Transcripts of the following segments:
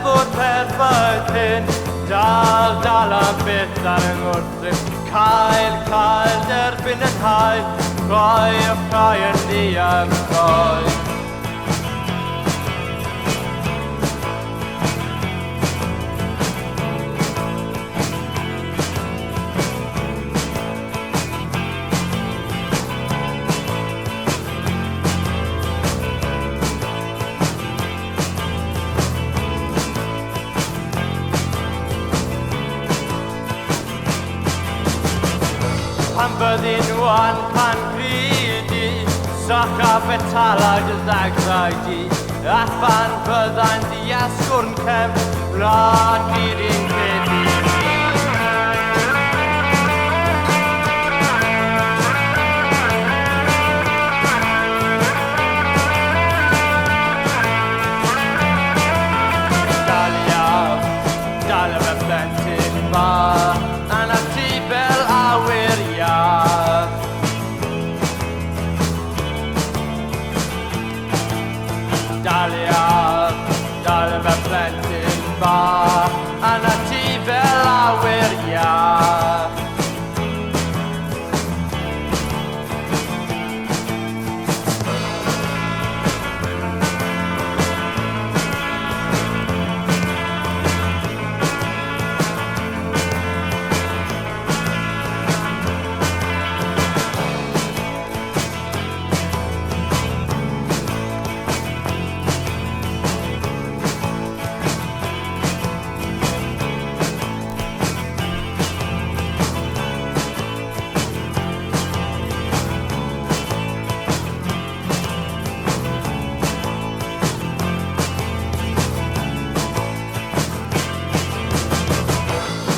bod perffaith hyn, dal am byth ar yng ngwrthyn. Cael derbyn yn hael, rhoi yn di am rhoi. Pan byddin nhw yn pan gridi, soch a betalad y ddagrau a pan bydda'n diasgwrn cem, wlad i'r un credu. Dal y plentyn bach, a'n ati fel awyr iach. Dal y plentyn bach, a'n ati fel awyr iach.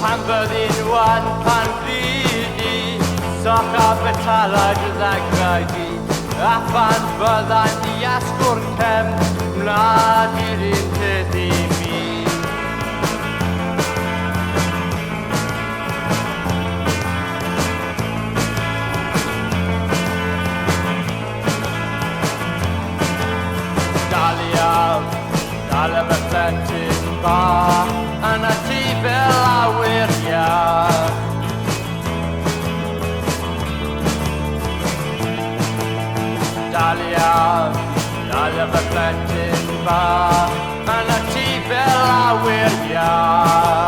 Pan byddin nhw yn pan gridi, soch a betalad y ddagrau a pan bydda'n diasgwrn cem, wlad i'r un credu mi. Dal y plentyn bach, a'n ati fel awyr iach. Dal y plentyn bach, a'n ati fel awyr iach.